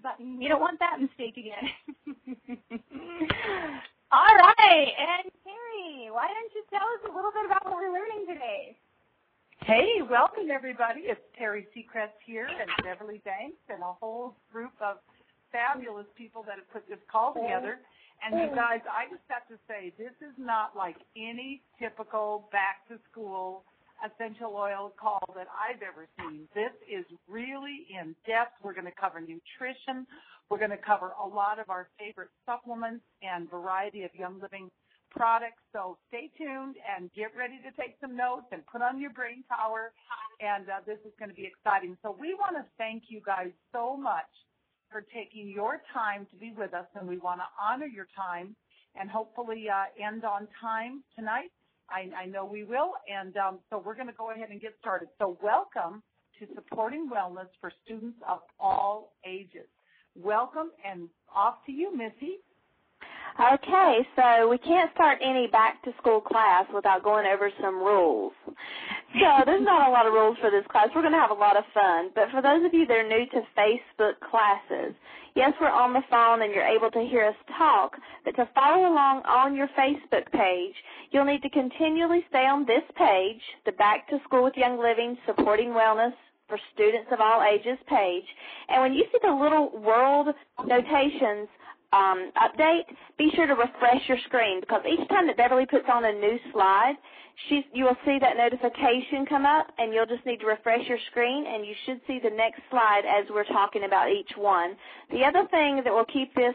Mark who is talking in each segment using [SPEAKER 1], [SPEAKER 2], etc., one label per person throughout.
[SPEAKER 1] subscribe button. You don't want that mistake again. All right, and Terry, why don't you tell us a little bit about what we're learning today?
[SPEAKER 2] Hey, welcome everybody. It's Terry Seacrest here and Beverly Banks and a whole group of fabulous people that have put this call together. And you guys, I just have to say, this is not like any typical back-to-school essential oil call that I've ever seen. This is really in-depth. We're going to cover nutrition. We're going to cover a lot of our favorite supplements and variety of Young Living products. So stay tuned and get ready to take some notes and put on your brain power. And this is going to be exciting. So we want to thank you guys so much for taking your time to be with us, and we want to honor your time and hopefully end on time tonight. I know we will, and so we're going to go ahead and get started. So welcome to Supporting Wellness for Students of All Ages. Welcome, and off to you, Missy.
[SPEAKER 3] Okay, so we can't start any back-to-school class without going over some rules. So there's not a lot of rules for this class. We're going to have a lot of fun. But for those of you that are new to Facebook classes, yes, we're on the phone and you're able to hear us talk, but to follow along on your Facebook page, you'll need to continually stay on this page, the Back to School with Young Living Supporting Wellness for Students of All Ages page. And when you see the little world notations update, be sure to refresh your screen, because each time that Beverly puts on a new slide, you will see that notification come up, and you'll just need to refresh your screen, and you should see the next slide as we're talking about each one. The other thing that will keep this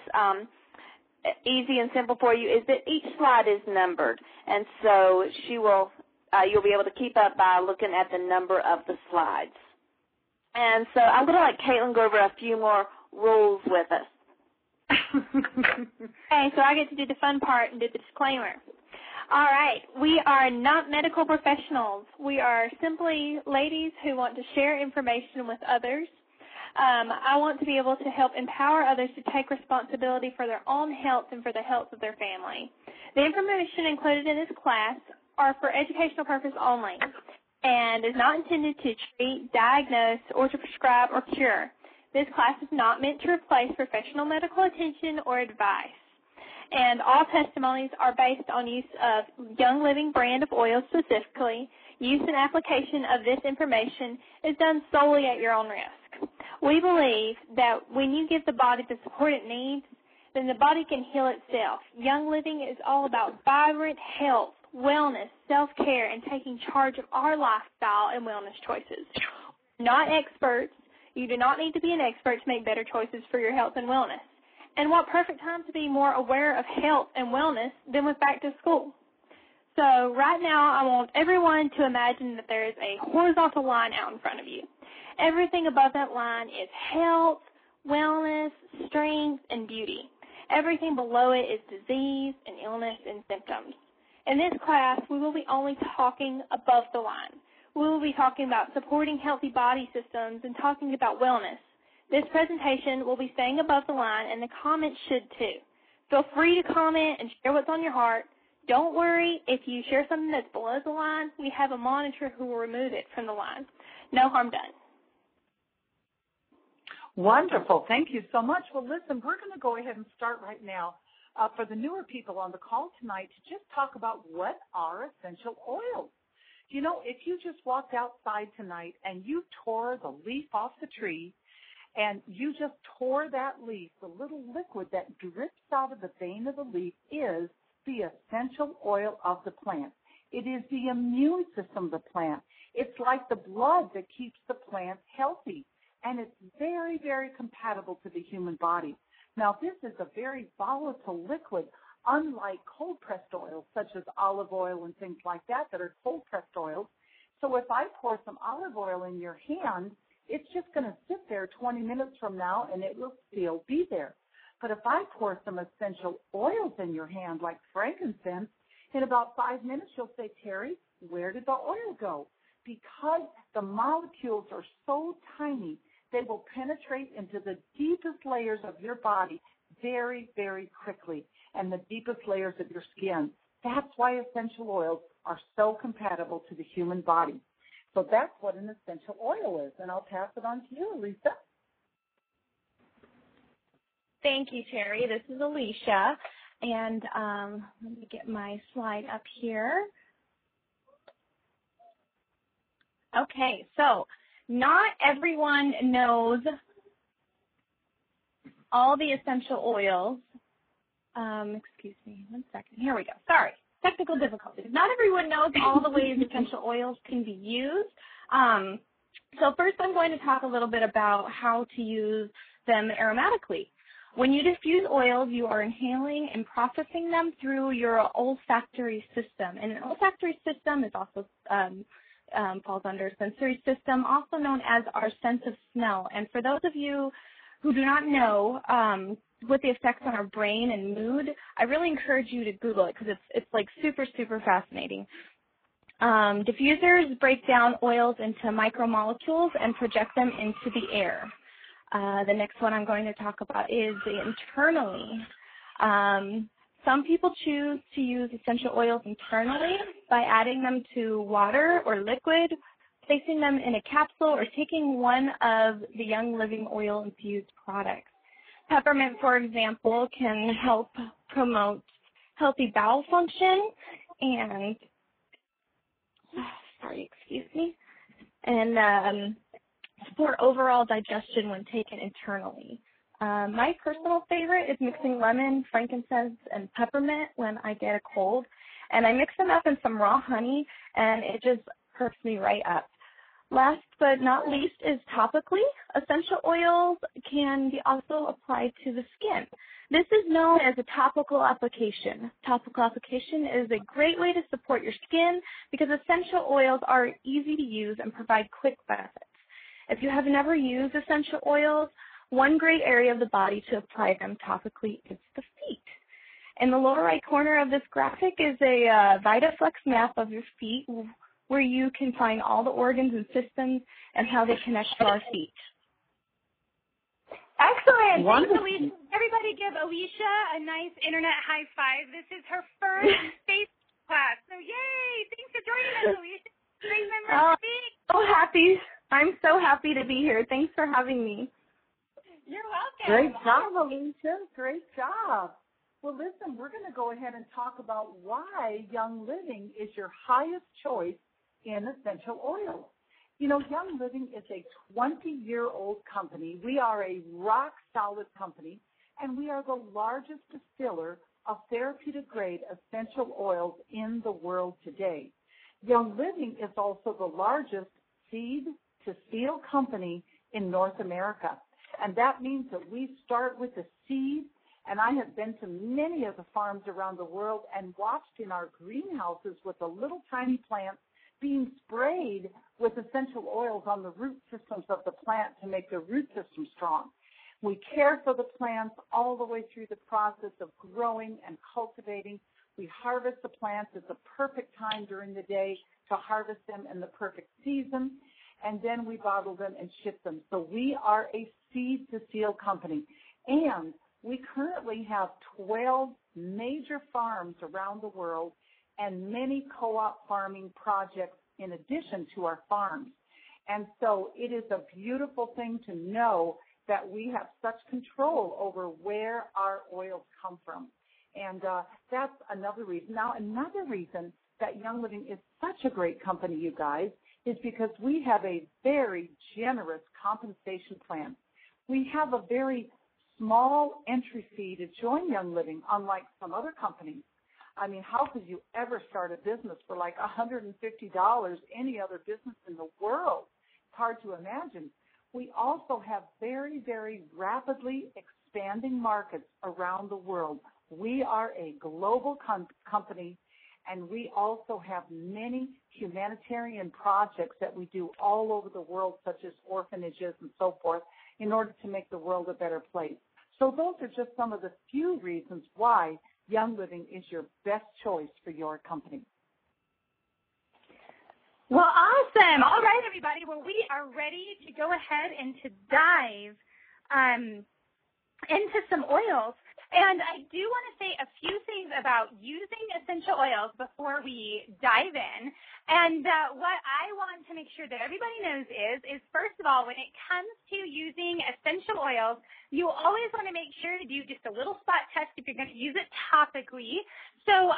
[SPEAKER 3] easy and simple for you is that each slide is numbered, and so you'll be able to keep up by looking at the number of the slides. And so I'm going to let Caitlin go over a few more rules with us.
[SPEAKER 1] Okay, so I get to do the fun part and do the disclaimer. All right, we are not medical professionals. We are simply ladies who want to share information with others. I want to be able to help empower others to take responsibility for their own health and for the health of their family. The information included in this class are for educational purpose only and is not intended to treat, diagnose, or to prescribe or cure. This class is not meant to replace professional medical attention or advice. And all testimonies are based on use of Young Living brand of oil specifically. Use and application of this information is done solely at your own risk. We believe that when you give the body the support it needs, then the body can heal itself. Young Living is all about vibrant health, wellness, self-care, and taking charge of our lifestyle and wellness choices. We're not experts. You do not need to be an expert to make better choices for your health and wellness. And what perfect time to be more aware of health and wellness than with back to school. So right now I want everyone to imagine that there is a horizontal line out in front of you. Everything above that line is health, wellness, strength, and beauty. Everything below it is disease and illness and symptoms. In this class, we will be only talking above the line. We will be talking about supporting healthy body systems and talking about wellness. This presentation will be staying above the line, and the comments should too. Feel free to comment and share what's on your heart. Don't worry if you share something that's below the line. We have a monitor who will remove it from the line. No harm done.
[SPEAKER 2] Wonderful. Thank you so much. Well, listen, we're going to go ahead and start right now for the newer people on the call tonight to just talk about what are essential oils. You know, if you just walked outside tonight and you tore the leaf off the tree and you just tore that leaf, the little liquid that drips out of the vein of the leaf is the essential oil of the plant. It is the immune system of the plant. It's like the blood that keeps the plant healthy, and it's very, very compatible to the human body. Now, this is a very volatile liquid, unlike cold-pressed oils such as olive oil and things like that are cold-pressed oils. So if I pour some olive oil in your hand, it's just going to sit there 20 minutes from now, and it will still be there. But if I pour some essential oils in your hand, like frankincense, in about 5 minutes you'll say, Terry, where did the oil go? Because the molecules are so tiny, they will penetrate into the deepest layers of your body very, very quickly, and the deepest layers of your skin. That's why essential oils are so compatible to the human body. So that's what an essential oil is, and I'll pass it on to you, Lisa.
[SPEAKER 4] Thank you, Terry. This is Alicia. And let me get my slide up here. Okay, so not everyone knows all the essential oils. Excuse me, 1 second. Here we go. Sorry, technical difficulties. Not everyone knows all the ways essential oils can be used. So first I'm going to talk a little bit about how to use them aromatically. When you diffuse oils, you are inhaling and processing them through your olfactory system. And an olfactory system is also falls under sensory system, also known as our sense of smell. And for those of you who do not know what the effects on our brain and mood, I really encourage you to Google it because it's like super, super fascinating. Diffusers break down oils into micromolecules and project them into the air. The next one I'm going to talk about is internally. Some people choose to use essential oils internally by adding them to water or liquid, placing them in a capsule, or taking one of the Young Living oil-infused products. Peppermint, for example, can help promote healthy bowel function and, support overall digestion when taken internally. My personal favorite is mixing lemon, frankincense, and peppermint when I get a cold. And I mix them up in some raw honey, and it just perks me right up. Last but not least is topically. Essential oils can be also applied to the skin. This is known as a topical application. Topical application is a great way to support your skin because essential oils are easy to use and provide quick benefits. If you have never used essential oils, one great area of the body to apply them topically is the feet. In the lower right corner of this graphic is a VitaFlex map of your feet where you can find all the organs and systems and how they connect to our feet.
[SPEAKER 5] Excellent. Thanks, Alicia. Everybody give Alicia a nice internet high five. This is her first space class. So yay! Thanks for joining us, Alicia. Great memory of speak.
[SPEAKER 4] So happy. I'm so happy to be here. Thanks for having me.
[SPEAKER 5] You're welcome.
[SPEAKER 2] Great job, Alicia. Great job. Well, listen, we're going to go ahead and talk about why Young Living is your highest choice in essential oils. You know, Young Living is a 20-year-old company. We are a rock-solid company, and we are the largest distiller of therapeutic-grade essential oils in the world today. Young Living is also the largest seed-to-seal company in North America, and that means that we start with the seed, and I have been to many of the farms around the world and watched in our greenhouses with the little tiny plants being sprayed with essential oils on the root systems of the plant to make the root system strong. We care for the plants all the way through the process of growing and cultivating. We harvest the plants at the perfect time during the day to harvest them in the perfect season, and then we bottle them and ship them. So we are a seed-to-seal company, and we currently have 12 major farms around the world and many co-op farming projects in addition to our farms. And so it is a beautiful thing to know that we have such control over where our oils come from. And that's another reason. Now, another reason that Young Living is such a great company, you guys, is because we have a very generous compensation plan. We have a very small entry fee to join Young Living, unlike some other companies. I mean, how could you ever start a business for like $150, any other business in the world? It's hard to imagine. We also have very, very rapidly expanding markets around the world. We are a global company, and we also have many humanitarian projects that we do all over the world, such as orphanages and so forth, in order to make the world a better place. So those are just some of the few reasons why Young Living is your best choice for your company.
[SPEAKER 5] Well, awesome. All right, everybody. Well, we are ready to go ahead and to dive into some oils. And I do want to say a few things about using essential oils before we dive in. And what I want to make sure that everybody knows is first of all, when it comes to using essential oils, you always want to make sure to do just a little spot test if you're going to use it topically. So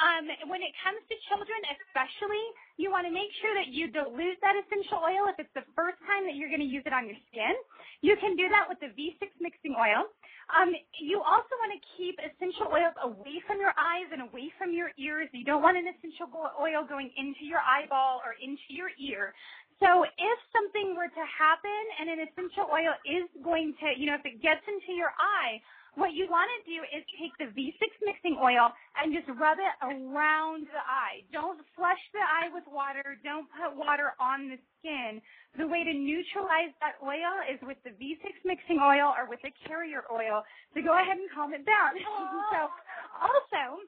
[SPEAKER 5] when it comes to children especially, you want to make sure that you dilute that essential oil if it's the first time that you're going to use it on your skin. You can do that with the V6 mixing oil. You also want to keep essential oils away from your eyes and away from your ears. You don't want an essential oil going into your eyeball or into your ear. So if something were to happen and an essential oil is going to, if it gets into your eye, what you want to do is take the V6 mixing oil and just rub it around the eye. Don't flush the eye with water. Don't put water on the skin. The way to neutralize that oil is with the V6 mixing oil or with a carrier oil. So go ahead and calm it down. So also,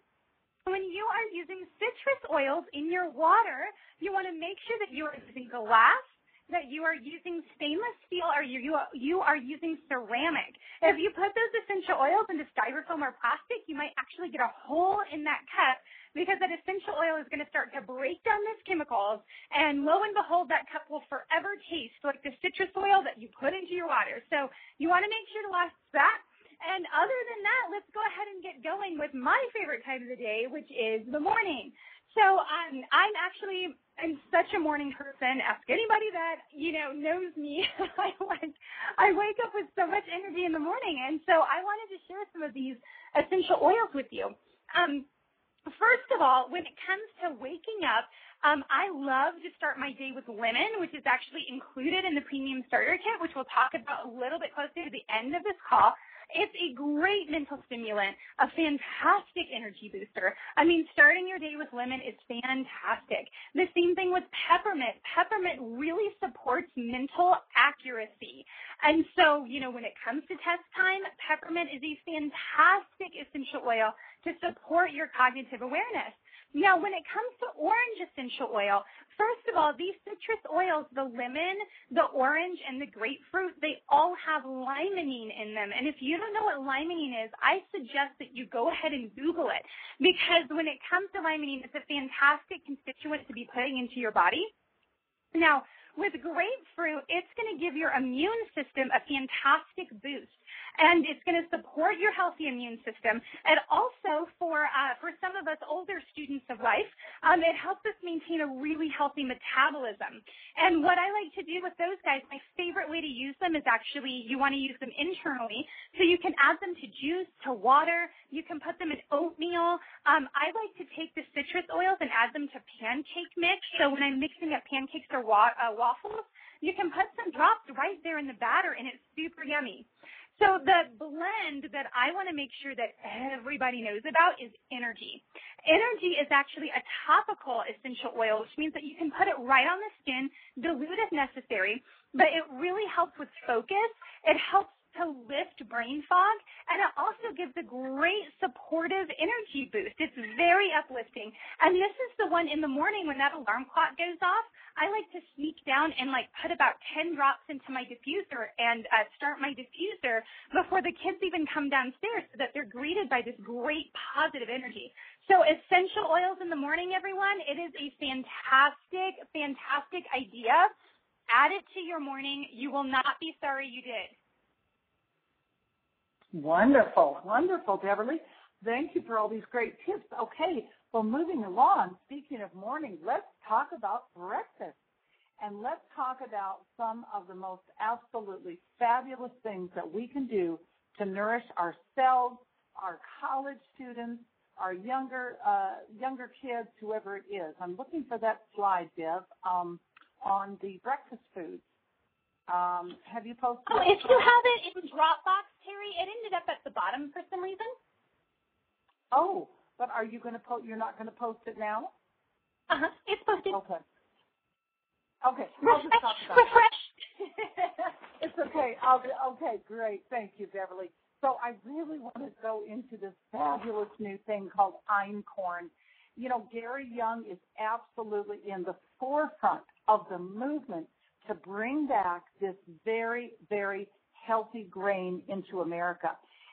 [SPEAKER 5] when you are using citrus oils in your water, you want to make sure that you are using glass, that you are using stainless steel, or you are using ceramic. If you put those essential oils into styrofoam or plastic, you might actually get a hole in that cup because that essential oil is going to start to break down those chemicals, and lo and behold, that cup will forever taste like the citrus oil that you put into your water. So you want to make sure to watch that. And other than that, let's go ahead and get going with my favorite time of the day, which is the morning. So I'm such a morning person. Ask anybody that, knows me. I wake up with so much energy in the morning. And so I wanted to share some of these essential oils with you. First of all, when it comes to waking up, I love to start my day with lemon, which is actually included in the premium starter kit, which we'll talk about a little bit closer to the end of this call. It's a great mental stimulant, a fantastic energy booster. Starting your day with lemon is fantastic. The same thing with peppermint. Peppermint really supports mental accuracy. And so, when it comes to test time, peppermint is a fantastic essential oil to support your cognitive awareness. Now, when it comes to orange essential oil, first of all, these citrus oils, the lemon, the orange, and the grapefruit, they all have limonene in them. And if you don't know what limonene is, I suggest that you go ahead and Google it, because when it comes to limonene, it's a fantastic constituent to be putting into your body. Now, with grapefruit, it's going to give your immune system a fantastic boost, and it's going to support your healthy immune system. And also for some of us older students of life, it helps us maintain a really healthy metabolism. And what I like to do with those guys, my favorite way to use them is actually you want to use them internally. So you can add them to juice, to water. You can put them in oatmeal. I like to take the citrus oils and add them to pancake mix. So when I'm mixing up pancakes or waffles, you can put some drops right there in the batter, and it's super yummy. So the blend that I want to make sure that everybody knows about is Energy. Energy is actually a topical essential oil, which means that you can put it right on the skin, dilute if necessary, but it really helps with focus. It helps to lift brain fog, and it also gives a great supportive energy boost. It's very uplifting. And this is the one in the morning when that alarm clock goes off. I like to sneak down and put about 10 drops into my diffuser and start my diffuser before the kids even come downstairs, so that they're greeted by this great positive energy. So essential oils in the morning, everyone, it is a fantastic, fantastic idea. Add it to your morning. You will not be sorry you did.
[SPEAKER 2] Wonderful, Beverly. Thank you for all these great tips. Okay, well, moving along, speaking of morning, let's talk about breakfast. And let's talk about some of the most absolutely fabulous things that we can do to nourish ourselves, our college students, our younger kids, whoever it is. I'm looking for that slide, Bev, on the breakfast foods. Have you posted it?
[SPEAKER 5] Oh, if you have it in Dropbox, Terry, it ended up at the bottom for some reason.
[SPEAKER 2] Oh, but are you going to post? You're not going to post it now?
[SPEAKER 5] It's posted.
[SPEAKER 2] Okay. I'll just talk about
[SPEAKER 5] Refresh.
[SPEAKER 2] It's okay. Okay, great. Thank you, Beverly. So I really want to go into this fabulous new thing called einkorn. Gary Young is absolutely in the forefront of the movement to bring back this very, very healthy grain into America.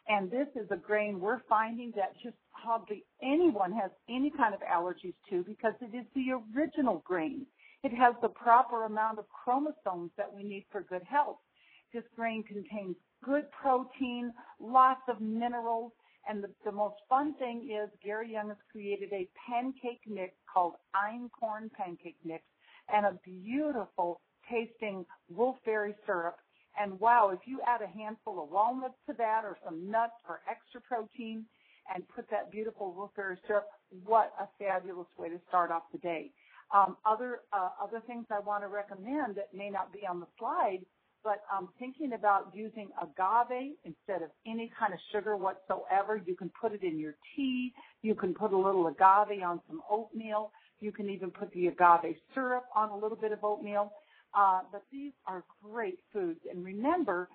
[SPEAKER 2] And this is a grain we're finding that just hardly anyone has any kind of allergies to because it is the original grain. It has the proper amount of chromosomes that we need for good health. This grain contains good protein, lots of minerals, and the most fun thing is Gary Young has created a pancake mix called einkorn pancake mix and a beautiful tasting wolfberry syrup. And wow, if you add a handful of walnuts to that or some nuts for extra protein and put that beautiful wolfberry syrup, what a fabulous way to start off the day. Other things I want to recommend that may not be on the slide, but thinking about using agave instead of any kind of sugar whatsoever. You can put it in your tea. You can put a little agave on some oatmeal. You can even put the agave syrup on a little bit of oatmeal. But these are great foods. And remember,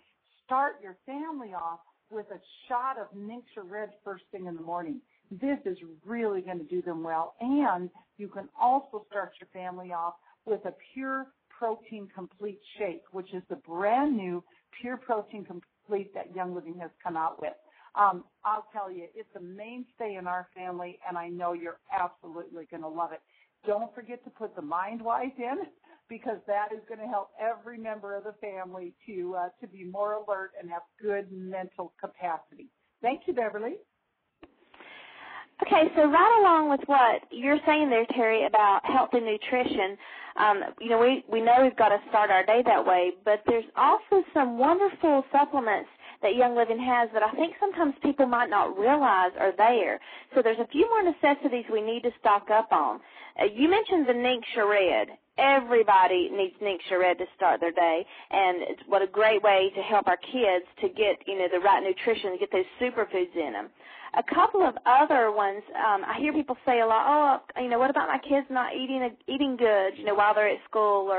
[SPEAKER 2] start your family off with a shot of Ningxia Red first thing in the morning. This is really going to do them well. And you can also start your family off with a Pure Protein Complete Shake, which is the brand new Pure Protein Complete that Young Living has come out with. I'll tell you, it's a mainstay in our family, and I know you're absolutely going to love it. Don't forget to put the MindWise in, because that is going to help every member of the family to be more alert and have good mental capacity. Thank you, Beverly.
[SPEAKER 3] Okay, so right along with what you're saying there, Terry, about healthy nutrition, we know we've got to start our day that way, but there's also some wonderful supplements that Young Living has that I think sometimes people might not realize are there. So there's a few more necessities we need to stock up on. You mentioned the Ningxia Red. Everybody needs Ningxia Red to start their day, and what a great way to help our kids to get, the right nutrition, get those superfoods in them. A couple of other ones, I hear people say a lot, what about my kids not eating good, while they're at school,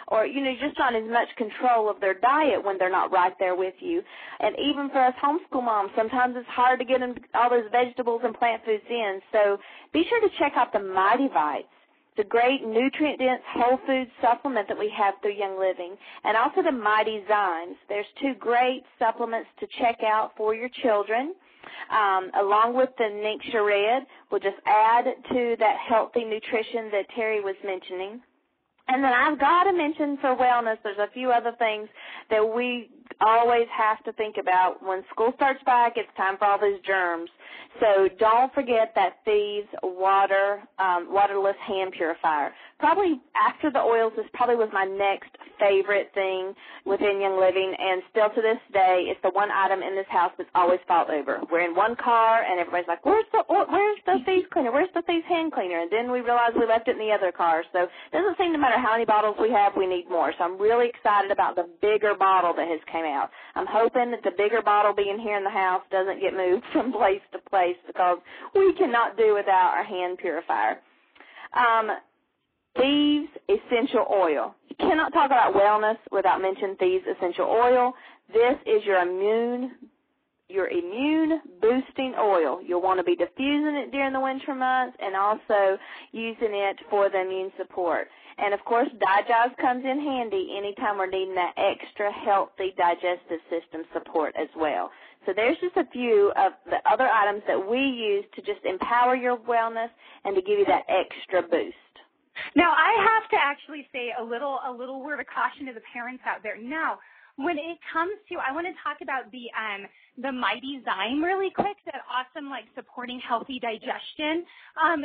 [SPEAKER 3] or just not as much control of their diet when they're not right there with you. And even for us homeschool moms, sometimes it's hard to get them all those vegetables and plant foods in. So be sure to check out the Mighty Vites. It's a great nutrient-dense whole food supplement that we have through Young Living, and also the Mighty Zymes. There's two great supplements to check out for your children. Along with the Ningxia Red, we'll just add to that healthy nutrition that Terry was mentioning. And then I've got to mention for wellness, there's a few other things that we always have to think about. When school starts back, it's time for all those germs. So don't forget that Thieves waterless hand purifier. Probably after the oils, this probably was my next favorite thing within Young Living, and still to this day, it's the one item in this house that's always fought over. We're in one car, and everybody's like, where's the Thieves cleaner? Where's the Thieves hand cleaner? And then we realize we left it in the other car. So it doesn't seem no matter how many bottles we have, we need more. So I'm really excited about the bigger bottle that has came out. I'm hoping that the bigger bottle being here in the house doesn't get moved from place to place, because we cannot do without our hand purifier. Thieves Essential Oil. You cannot talk about wellness without mentioning Thieves Essential Oil. This is your immune boosting oil. You'll want to be diffusing it during the winter months and also using it for the immune support. And, of course, Digest comes in handy anytime we're needing that extra healthy digestive system support as well. So there's just a few of the other items that we use to just empower your wellness and to give you that extra boost.
[SPEAKER 5] Now, I have to actually say a little word of caution to the parents out there. Now, when it comes to, I want to talk about the Mighty Zyme really quick, that awesome, supporting healthy digestion.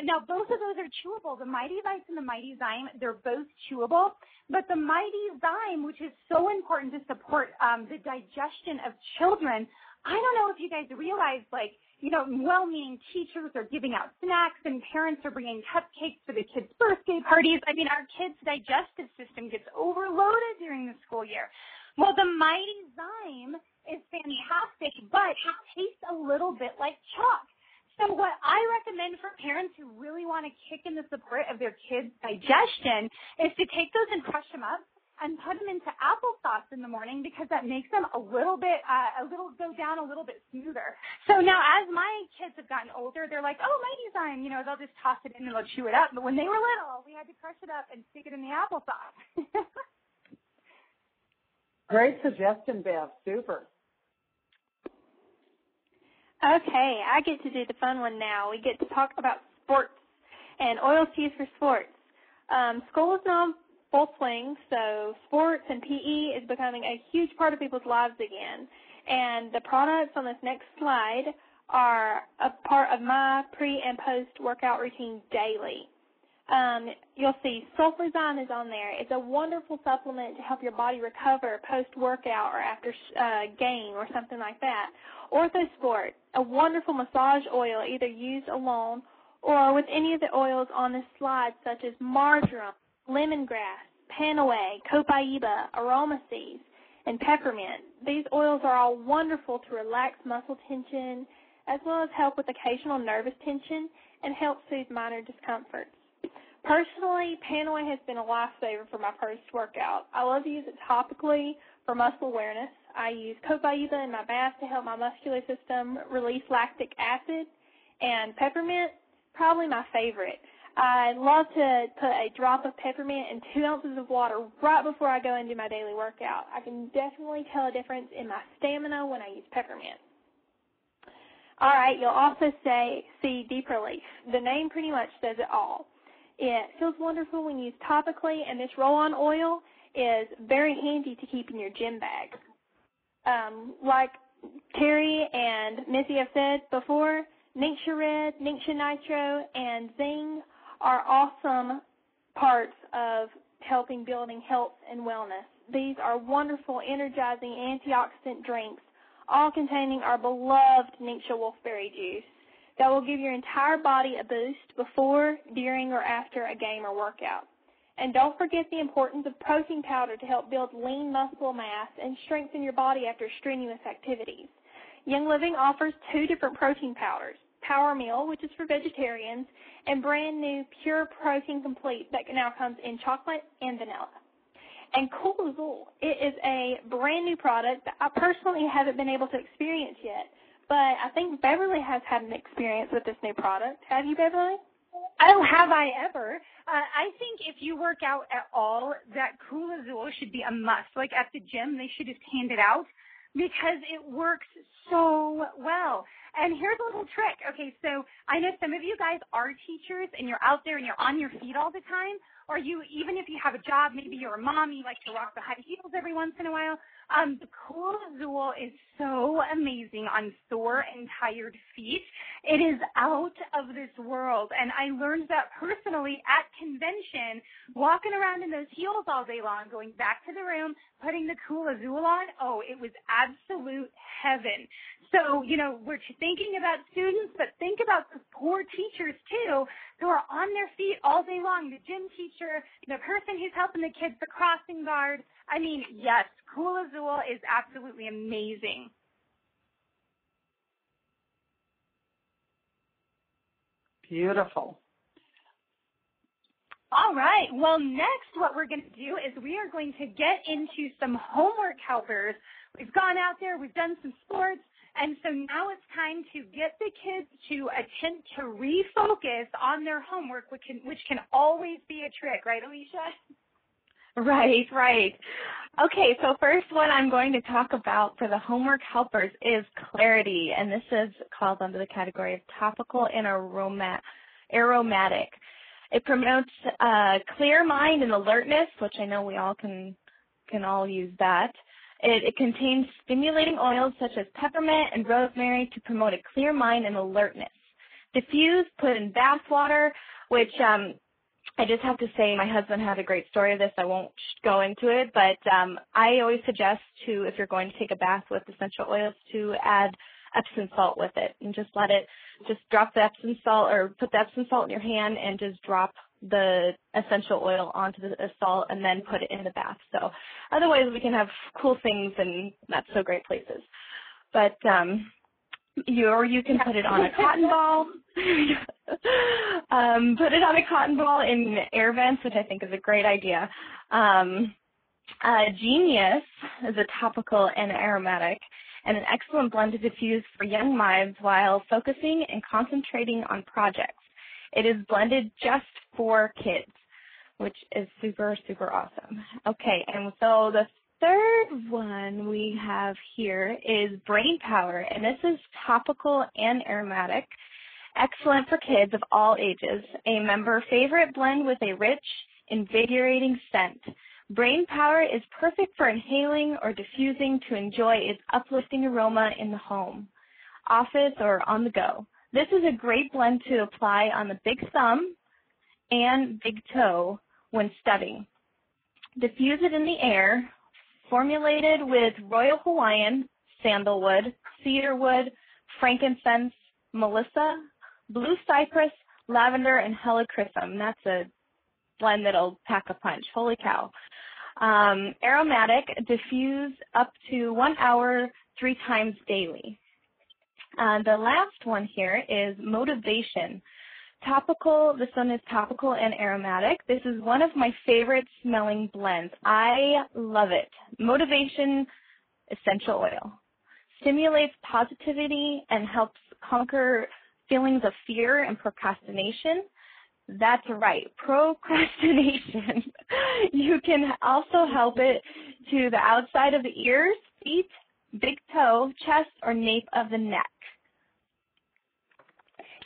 [SPEAKER 5] Now, both of those are chewable. The Mighty Vites and the Mighty Zyme, they're both chewable. But the Mighty Zyme, which is so important to support the digestion of children, I don't know if you guys realize, well-meaning teachers are giving out snacks and parents are bringing cupcakes for the kids' birthday parties. I mean, our kids' digestive system gets overloaded during the school year. Well, the Mighty Zyme is fantastic, but it tastes a little bit like chalk. So what I recommend for parents who really want to kick in the support of their kids' digestion is to take those and crush them up and put them into applesauce in the morning, because that makes them go down a little bit smoother. So now as my kids have gotten older, they're like, oh, Mighty Zyme, they'll just toss it in and they'll chew it up. But when they were little, we had to crush it up and stick it in the applesauce.
[SPEAKER 2] Great suggestion, Bev. Super.
[SPEAKER 1] Okay, I get to do the fun one now. We get to talk about sports and oils to use for sports. School is now in full swing, so sports and PE is becoming a huge part of people's lives again. And the products on this next slide are a part of my pre- and post-workout routine daily. You'll see Sulfurzyme is on there. It's a wonderful supplement to help your body recover post-workout or after game or something like that. Orthosport, a wonderful massage oil either used alone or with any of the oils on this slide, such as marjoram, lemongrass, panoe, copaiba, aromaceae, and peppermint. These oils are all wonderful to relax muscle tension as well as help with occasional nervous tension and help soothe minor discomforts. Personally, panoe has been a lifesaver for my post-workout. I love to use it topically for muscle awareness. I use copaiba in my bath to help my muscular system release lactic acid, and peppermint, probably my favorite. I love to put a drop of peppermint in 2 ounces of water right before I go into my daily workout. I can definitely tell a difference in my stamina when I use peppermint. All right, you'll also see Deep Relief. The name pretty much says it all. It feels wonderful when used topically, and this roll-on oil is very handy to keep in your gym bag. Like Terry and Missy have said before, Ningxia Red, Ningxia Nitro, and Zing are awesome parts of helping building health and wellness. These are wonderful, energizing antioxidant drinks, all containing our beloved Ningxia Wolfberry juice that will give your entire body a boost before, during, or after a game or workout. And don't forget the importance of protein powder to help build lean muscle mass and strengthen your body after strenuous activities. Young Living offers 2 different protein powders, Power Meal, which is for vegetarians, and brand new Pure Protein Complete that now comes in chocolate and vanilla. And Cool Azul, it is a brand new product that I personally haven't been able to experience yet, but I think Beverly has had an experience with this new product. Have you, Beverly?
[SPEAKER 5] Oh, have I ever? I think if you work out at all, that Cool Azul should be a must. Like at the gym, they should just hand it out because it works so well. And here's a little trick. Okay, so I know some of you guys are teachers and you're out there and you're on your feet all the time, or even if you have a job, maybe you're a mom, you like to rock the high heels every once in a while. The Cool Azul is so amazing on sore and tired feet. It is out of this world, and I learned that personally at convention, walking around in those heels all day long, going back to the room, putting the Cool Azul on. Oh, it was absolute heaven. So, we're thinking about students, but think about the poor teachers, too, who are on their feet all day long, the gym teacher, the person who's helping the kids, the crossing guard. I mean, yes, Cool Azul is absolutely amazing.
[SPEAKER 2] Beautiful.
[SPEAKER 5] All right. Well, next what we're going to do is we are going to get into some homework helpers. We've gone out there, we've done some sports, and so now it's time to get the kids to attempt to refocus on their homework, which can always be a trick, right, Alicia?
[SPEAKER 4] Right. Okay, so first one I'm going to talk about for the homework helpers is clarity, and this is called under the category of topical and aromatic. It promotes clear mind and alertness, which I know we all can all use that. It contains stimulating oils such as peppermint and rosemary to promote a clear mind and alertness. Diffuse, put in bath water, which I just have to say my husband had a great story of this. I won't go into it, but I always suggest if you're going to take a bath with essential oils, to add Epsom salt with it and just drop the Epsom salt or put the Epsom salt in your hand and just drop the essential oil onto the salt and then put it in the bath. So otherwise we can have cool things and not so great places. But you can put it on a cotton ball. Put it on a cotton ball in air vents, which I think is a great idea. Genius is a topical and aromatic and an excellent blend to diffuse for young minds while focusing and concentrating on projects. It is blended just for kids, which is super, super awesome. Okay, and so the third one we have here is Brain Power, and this is topical and aromatic. Excellent for kids of all ages. A member favorite blend with a rich, invigorating scent. Brain Power is perfect for inhaling or diffusing to enjoy its uplifting aroma in the home, office, or on the go. This is a great blend to apply on the big thumb and big toe when studying. Diffuse it in the air, formulated with Royal Hawaiian, sandalwood, cedarwood, frankincense, melissa, blue cypress, lavender, and helichrysum. That's a blend that'll pack a punch. Holy cow. Aromatic, diffuse up to 1 hour 3 times daily. The last one here is Motivation. Topical, this one is topical and aromatic. This is one of my favorite smelling blends. I love it. Motivation essential oil. Stimulates positivity and helps conquer feelings of fear and procrastination. That's right, procrastination. You can also help it to the outside of the ears, feet, big toe, chest, or nape of the neck.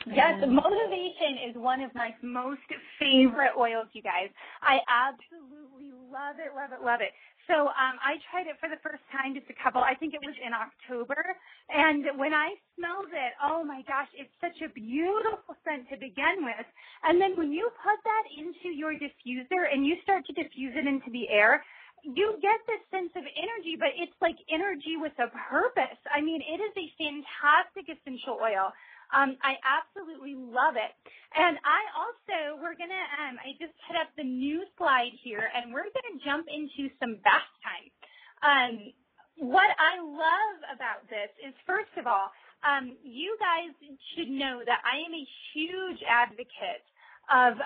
[SPEAKER 5] Yes, Motivation is one of my most favorite oils, you guys. I absolutely love it, love it, love it. So I tried it for the first time, just a couple, I think it was in October, and when I smelled it, oh my gosh, it's such a beautiful scent to begin with. And then when you put that into your diffuser and you start to diffuse it into the air, you get this sense of energy, but it's like energy with a purpose. I mean, it is a fantastic essential oil. I absolutely love it. And we're going to, I just put up the new slide here, and we're going to jump into some bath time. What I love about this is, first of all, you guys should know that I am a huge advocate of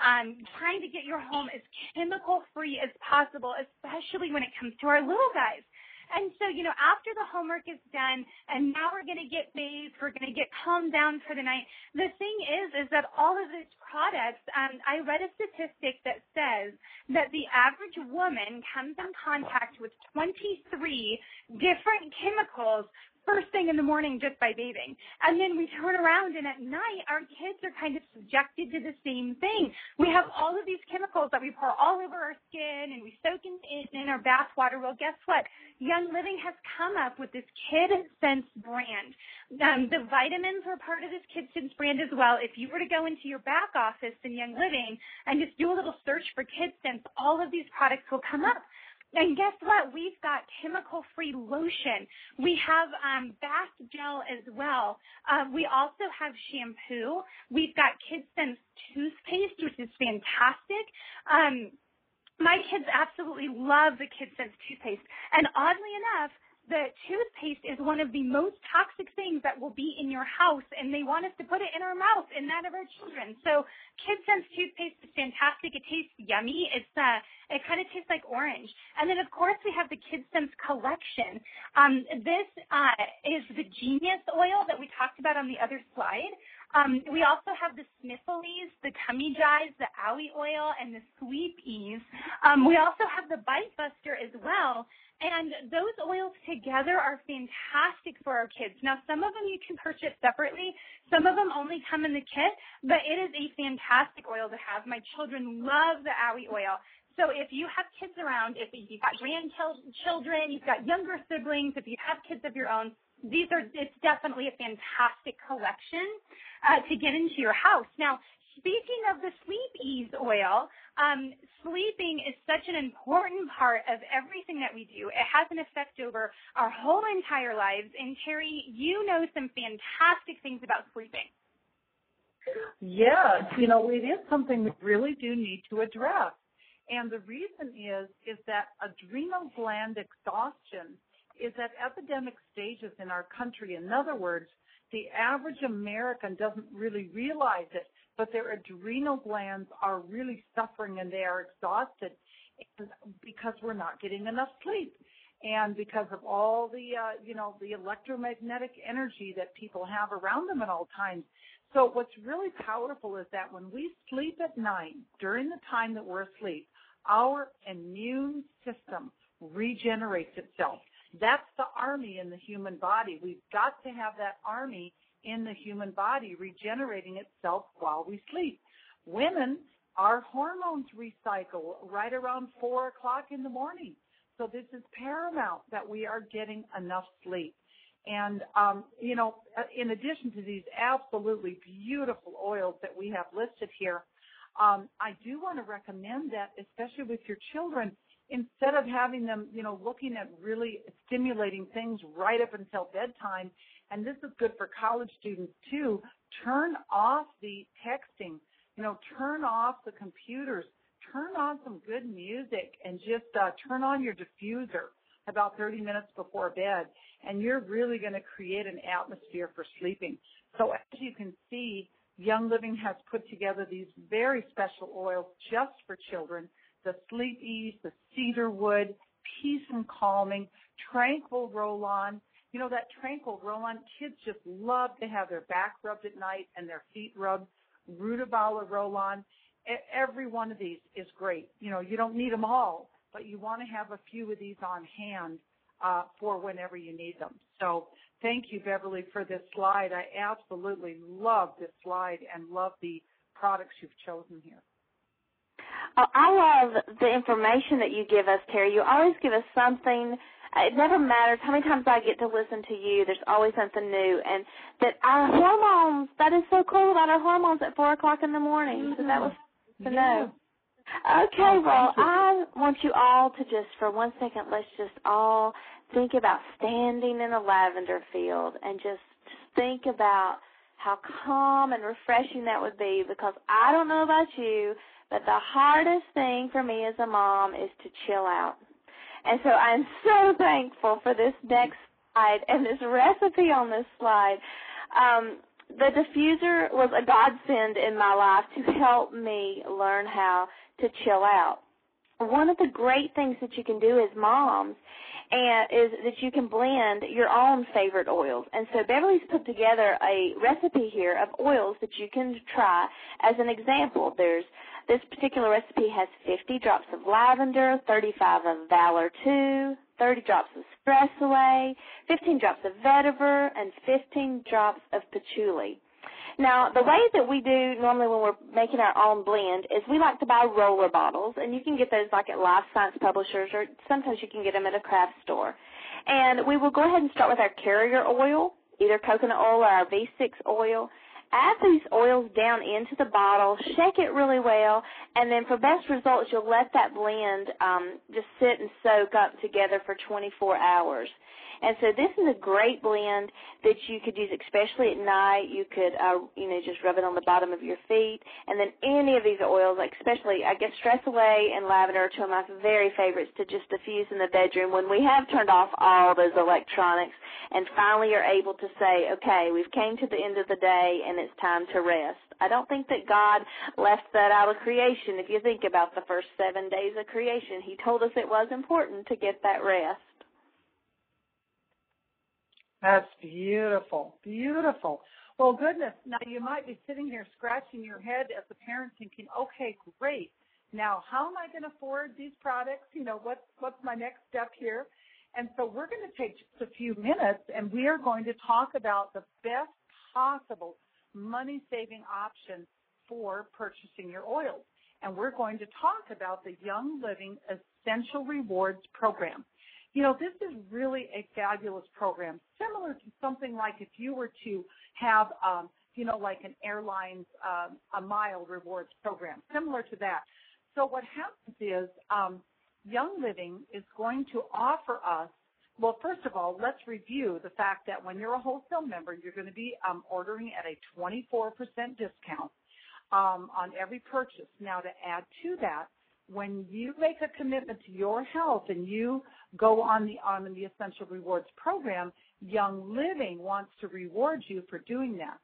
[SPEAKER 5] trying to get your home as chemical-free as possible, especially when it comes to our little guys. And so, after the homework is done, and now we're going to get bathed, we're going to get calmed down for the night. The thing is that all of these products, I read a statistic that says that the average woman comes in contact with 23 different chemicals first thing in the morning just by bathing. And then we turn around, and at night, our kids are kind of subjected to the same thing. We have all of these chemicals that we pour all over our skin, and we soak in our bath water. Well, guess what? Young Living has come up with this Kid Sense brand. The vitamins were part of this Kid Sense brand as well. If you were to go into your back office in Young Living and just do a little search for Kid Sense, all of these products will come up. And guess what? We've got chemical-free lotion. We have bath gel as well. We also have shampoo. We've got Kid Sense toothpaste, which is fantastic. My kids absolutely love the Kid Sense toothpaste. And oddly enough, the toothpaste is one of the most toxic things that will be in your house, and they want us to put it in our mouth and that of our children. So Kid Sense toothpaste is fantastic. It tastes yummy. It kind of tastes like orange. And then, of course, we have the Kid Sense collection. This is the Genius oil that we talked about on the other slide. We also have the Sniffles, the Tummy Jives, the Owie oil, and the Sleep Ease. We also have the Bite Buster as well. And those oils together are fantastic for our kids. Now, some of them you can purchase separately. Some of them only come in the kit, but it is a fantastic oil to have. My children love the Owie oil. So if you have kids around, if you've got grandchildren, you've got younger siblings, if you have kids of your own, it's definitely a fantastic collection to get into your house. Now, speaking of the Sleep Ease oil, sleeping is such an important part of everything that we do. It has an effect over our whole entire lives. And Terry, you know some fantastic things about sleeping.
[SPEAKER 2] Yes, it is something we really do need to address. And the reason is that adrenal gland exhaustion is at epidemic stages in our country. In other words, the average American doesn't really realize it, but their adrenal glands are really suffering and they are exhausted because we're not getting enough sleep and because of all the, the electromagnetic energy that people have around them at all times. So what's really powerful is that when we sleep at night, during the time that we're asleep, our immune system regenerates itself. That's the army in the human body. We've got to have that army in the human body regenerating itself while we sleep. Women, our hormones recycle right around 4 o'clock in the morning. So this is paramount that we are getting enough sleep. And, in addition to these absolutely beautiful oils that we have listed here, I do want to recommend that, especially with your children, instead of having them, looking at really stimulating things right up until bedtime, and this is good for college students too, turn off the texting, turn off the computers, turn on some good music, and just turn on your diffuser about 30 minutes before bed, and you're really going to create an atmosphere for sleeping. So as you can see, Young Living has put together these very special oils just for children: the Sleep Ease, the Cedar Wood, Peace and Calming, Tranquil Roll-On. That Tranquil Roll-On, kids just love to have their back rubbed at night and their feet rubbed. Rutabaga Roll-On. Every one of these is great. You don't need them all, but you want to have a few of these on hand for whenever you need them. So thank you, Beverly, for this slide. I absolutely love this slide and love the products you've chosen here.
[SPEAKER 3] I love the information that you give us, Terry. You always give us something. It never matters how many times I get to listen to you. There's always something new. And that our hormones, that is so cool about our hormones at 4 o'clock in the morning. So that was to know. Okay, well, I want you all to just, for 1 second, let's just all think about standing in a lavender field and just think about how calm and refreshing that would be, because I don't know about you, but the hardest thing for me as a mom is to chill out. And so I'm so thankful for this next slide and this recipe on this slide. The diffuser was a godsend in my life to help me learn how to chill out. One of the great things that you can do as moms is that you can blend your own favorite oils. And so Beverly's put together a recipe here of oils that you can try. As an example, this particular recipe has 50 drops of lavender, 35 of Valor 2, 30 drops of Stress Away, 15 drops of vetiver, and 15 drops of patchouli. Now, the way that we do normally when we're making our own blend is we like to buy roller bottles, and you can get those like at Life Science Publishers, or sometimes you can get them at a craft store. And we will go ahead and start with our carrier oil, either coconut oil or our V6 oil. Add these oils down into the bottle, shake it really well, and then for best results, you'll let that blend just sit and soak up together for 24 hours. And so this is a great blend that you could use especially at night. You could, just rub it on the bottom of your feet. And then any of these oils, like especially, I guess, Stress Away and lavender are two of my very favorites to just diffuse in the bedroom when we have turned off all those electronics and finally are able to say, okay, we've came to the end of the day and it's time to rest. I don't think that God left that out of creation. If you think about the first 7 days of creation, He told us it was important to get that rest.
[SPEAKER 2] That's beautiful, beautiful. Well, goodness, now you might be sitting here scratching your head as a parent thinking, okay, great. Now, how am I going to afford these products? What's my next step here? And so we're going to take just a few minutes, and we are going to talk about the best possible money-saving option for purchasing your oils. And we're going to talk about the Young Living Essential Rewards Program. This is really a fabulous program, similar to something like if you were to have, like an airline's a mile rewards program, similar to that. So what happens is Young Living is going to offer us, well, first of all, let's review the fact that when you're a wholesale member, you're going to be ordering at a 24% discount on every purchase. Now, to add to that, when you make a commitment to your health and you go on the Essential Rewards program, Young Living wants to reward you for doing that.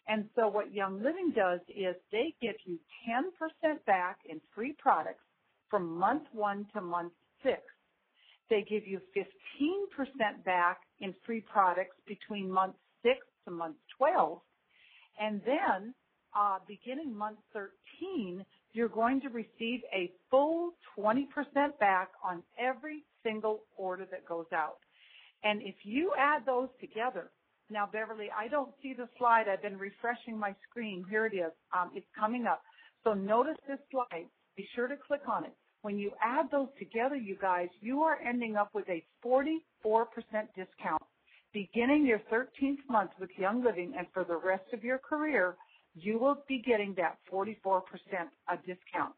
[SPEAKER 2] And so what Young Living does is they give you 10% back in free products from month 1 to month 6. They give you 15% back in free products between month 6 to month 12. And then beginning month 13, you're going to receive a full 20% back on every single order that goes out. And if you add those together, now, Beverly, I don't see the slide. I've been refreshing my screen. Here it is. It's coming up. So notice this slide. Be sure to click on it. When you add those together, you guys, you are ending up with a 44% discount. Beginning your 13th month with Young Living and for the rest of your career, you will be getting that 44% discount.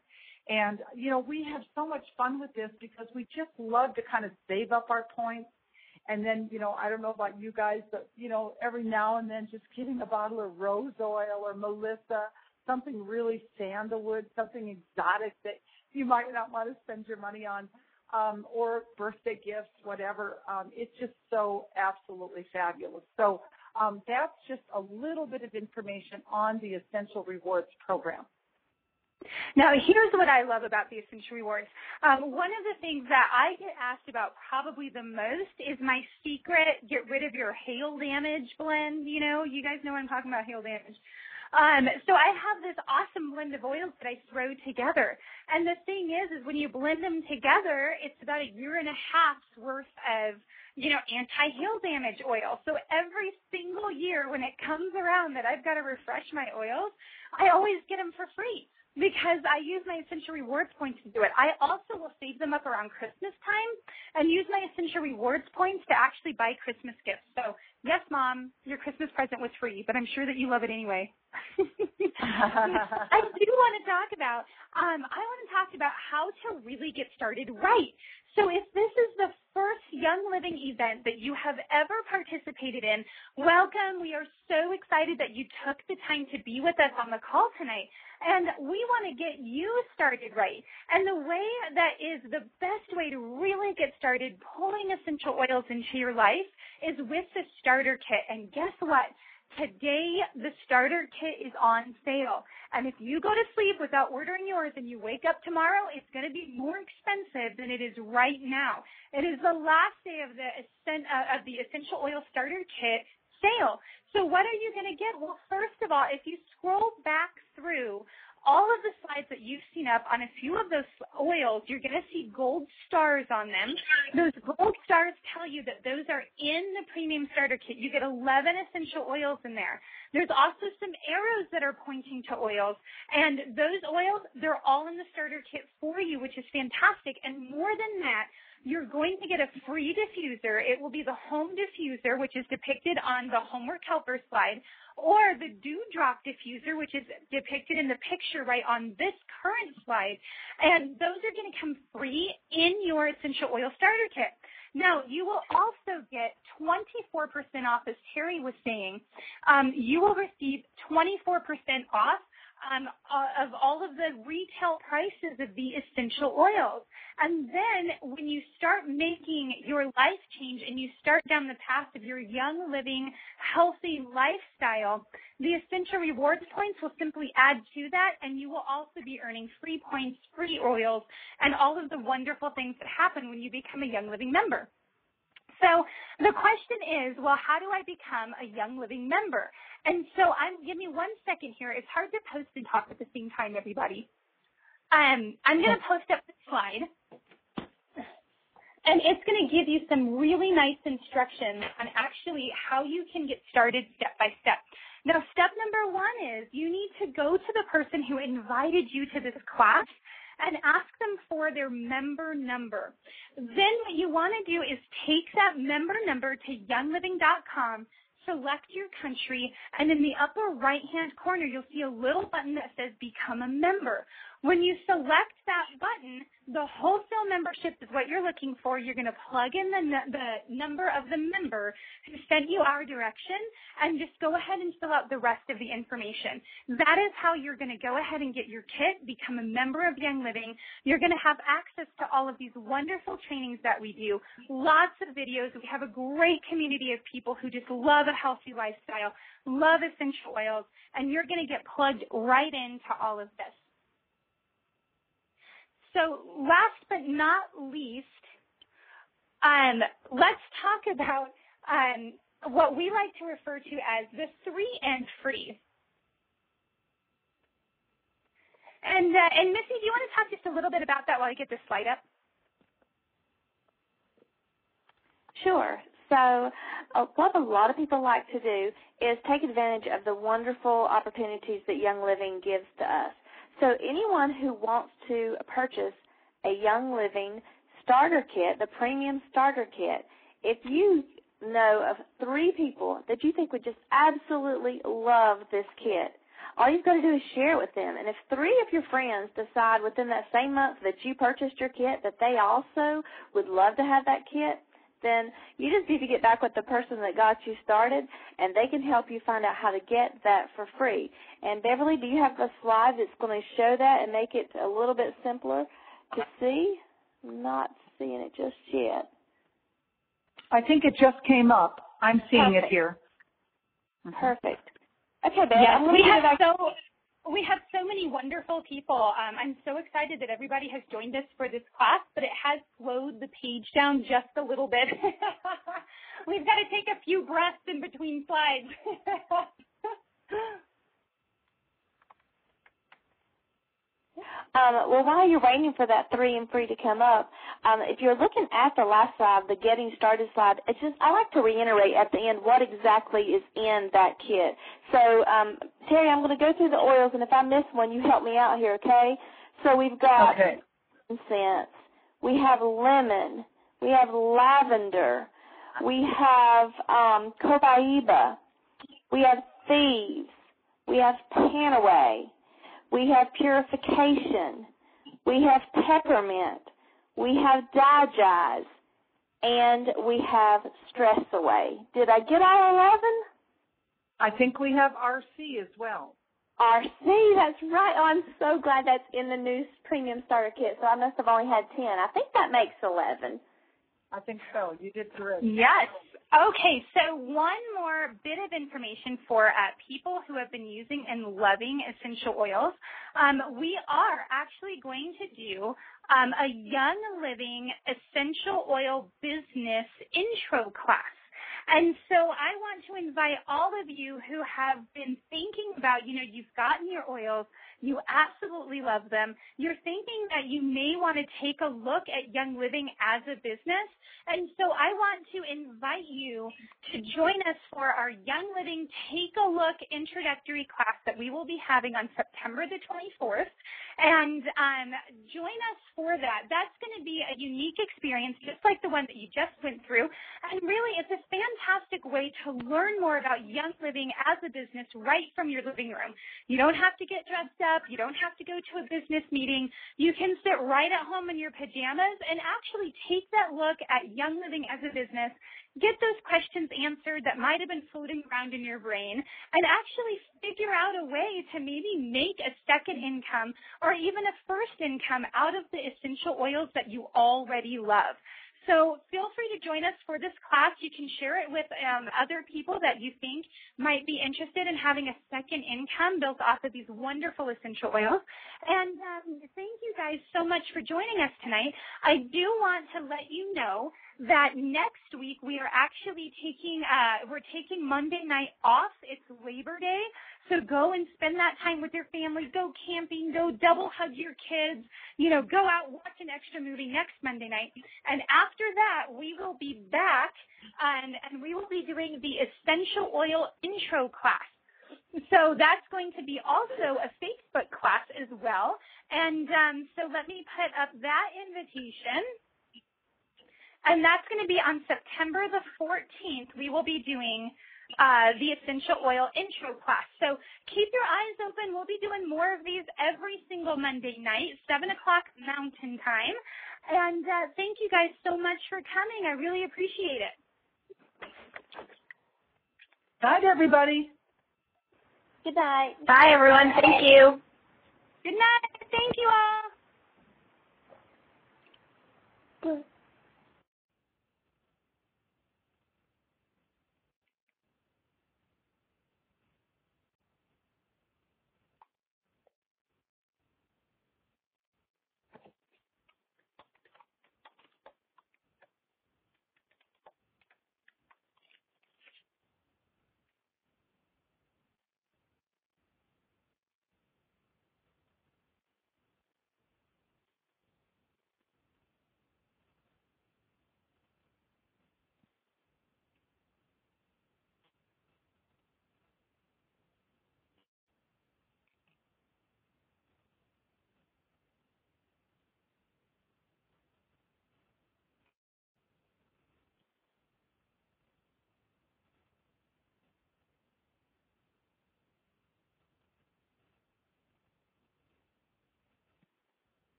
[SPEAKER 2] And, you know, we have so much fun with this because we just love to kind of save up our points. And then, you know, I don't know about you guys, but, you know, every now and then just getting a bottle of rose oil or Melissa, something really sandalwood, something exotic that you might not want to spend your money on, or birthday gifts, whatever. It's just so absolutely fabulous. So that's just a little bit of information on the Essential Rewards program.
[SPEAKER 5] Now, here's what I love about the Essential Rewards. One of the things that I get asked about probably the most is my secret get rid of your hail damage blend. You know, you guys know what I'm talking about, hail damage. So I have this awesome blend of oils that I throw together. And the thing is when you blend them together, it's about 1.5 years worth of, you know, anti-hail damage oil. So every single year when it comes around that I've got to refresh my oils, I always get them for free because I use my Essential Rewards points to do it. I also will save them up around Christmas time and use my Essential Rewards points to actually buy Christmas gifts. So, yes, Mom, your Christmas present was free, but I'm sure that you love it anyway. I do want to talk about, how to really get started right. So if this is the first Young Living event that you have ever participated in, welcome. We are so excited that you took the time to be with us on the call tonight. And we want to get you started right. And the way that is the best way to really get started pulling essential oils into your life is with the starter kit. And guess what? Today, the starter kit is on sale. And if you go to sleep without ordering yours and you wake up tomorrow, it's going to be more expensive than it is right now. It is the last day of the Essential Oil Starter Kit sale. So what are you going to get? Well, first of all, if you scroll back through all of the slides that you've seen up on a few of those oils, you're going to see gold stars on them. Those gold stars tell you that those are in the premium starter kit. You get 11 essential oils in there. There's also some arrows that are pointing to oils. And those oils, they're all in the starter kit for you, which is fantastic. And more than that, you're going to get a free diffuser. It will be the home diffuser, which is depicted on the homework helper slide, or the dewdrop diffuser, which is depicted in the picture right on this current slide. And those are going to come free in your Essential Oil Starter Kit. Now, you will also get 24% off, as Terry was saying. You will receive 24% off of all of the retail prices of the essential oils. And then when you start making your life change and you start down the path of your young living, healthy lifestyle, the Essential Rewards points will simply add to that, and you will also be earning free points, free oils, and all of the wonderful things that happen when you become a Young Living member. So the question is, well, how do I become a Young Living member? And so give me 1 second here. It's hard to post and talk at the same time, everybody. I'm going to post up the slide, and it's going to give you some really nice instructions on actually how you can get started step by step. Now, step number 1 is you need to go to the person who invited you to this class and ask them for their member number. Then what you want to do is take that member number to youngliving.com, select your country, and in the upper right-hand corner, you'll see a little button that says Become a Member. When you select that button, the wholesale membership is what you're looking for. You're going to plug in the number of the member who sent you our direction and just go ahead and fill out the rest of the information. That is how you're going to go ahead and get your kit, become a member of Young Living. You're going to have access to all of these wonderful trainings that we do, lots of videos. We have a great community of people who just love a healthy lifestyle, love essential oils, and you're going to get plugged right into all of this. So last but not least, let's talk about what we like to refer to as the 3 and free. And Missy, do you want to talk just a little bit about that while I get this slide up?
[SPEAKER 3] Sure. So what a lot of people like to do is take advantage of the wonderful opportunities that Young Living gives to us. So anyone who wants to purchase a Young Living starter kit, the premium starter kit, if you know of 3 people that you think would just absolutely love this kit, all you've got to do is share it with them. And if 3 of your friends decide within that same month that you purchased your kit that they also would love to have that kit, then you just need to get back with the person that got you started, and they can help you find out how to get that for free. And, Beverly, do you have a slide that's going to show that and make it a little bit simpler to see? I'm not seeing it just yet.
[SPEAKER 2] I think it just came up. I'm seeing
[SPEAKER 3] Perfect.
[SPEAKER 2] it here.
[SPEAKER 3] Perfect. Okay, Bev,
[SPEAKER 5] yes,
[SPEAKER 3] we
[SPEAKER 5] have so many wonderful people. I'm so excited that everybody has joined us for this class, but it has slowed the page down just a little bit. We've got to take a few breaths in between slides.
[SPEAKER 3] Well, while you're waiting for that 3 and free to come up, if you're looking at the last slide, the Getting Started slide, it's just I like to reiterate at the end what exactly is in that kit. So, Terry, I'm going to go through the oils, and if I miss one, you help me out here, okay? So we've got incense, we have lemon, we have lavender, we have copaiba, we have thieves, we have panaway, we have purification, we have peppermint, we have digest, and we have stress away. Did I get all 11?
[SPEAKER 2] I think we have RC as well.
[SPEAKER 3] RC, that's right. Oh, I'm so glad that's in the new premium starter kit, so I must have only had 10. I think that makes 11.
[SPEAKER 2] I think so. You did correct.
[SPEAKER 5] Yes. Okay, so one more bit of information for people who have been using and loving essential oils. We are actually going to do a Young Living essential oil business intro class. And so I want to invite all of you who have been thinking about, you've gotten your oils, you absolutely love them, you're thinking that you may want to take a look at Young Living as a business. And so I want to invite you to join us for our Young Living Take a Look introductory class that we will be having on September the 24th. And join us for that. That's going to be a unique experience, just like the one that you just went through. And really, it's a fantastic way to learn more about Young Living as a business right from your living room. You don't have to get dressed up. You don't have to go to a business meeting. You can sit right at home in your pajamas and actually take that look at Young Living as a business, get those questions answered that might have been floating around in your brain, and actually figure out a way to maybe make a second income or even a first income out of the essential oils that you already love. So feel free to join us for this class. You can share it with other people that you think might be interested in having a second income built off of these wonderful essential oils. And thank you guys so much for joining us tonight. I do want to let you know that next week we are actually taking Monday night off. It's Labor Day. So go and spend that time with your family. Go camping. Go double hug your kids. Go out, watch an extra movie next Monday night. And after that, we will be back and we will be doing the Essential Oil Intro class. So that's going to be also a Facebook class as well. And so let me put up that invitation. And that's going to be on September the 14th. We will be doing the Essential Oil Intro class. So keep your eyes open. We'll be doing more of these every single Monday night, 7 o'clock Mountain Time. And thank you guys so much for coming. I really appreciate it.
[SPEAKER 2] Night, everybody.
[SPEAKER 3] Good night.
[SPEAKER 4] Bye, everyone. Thank you.
[SPEAKER 5] Good night. Thank you all.
[SPEAKER 3] Good.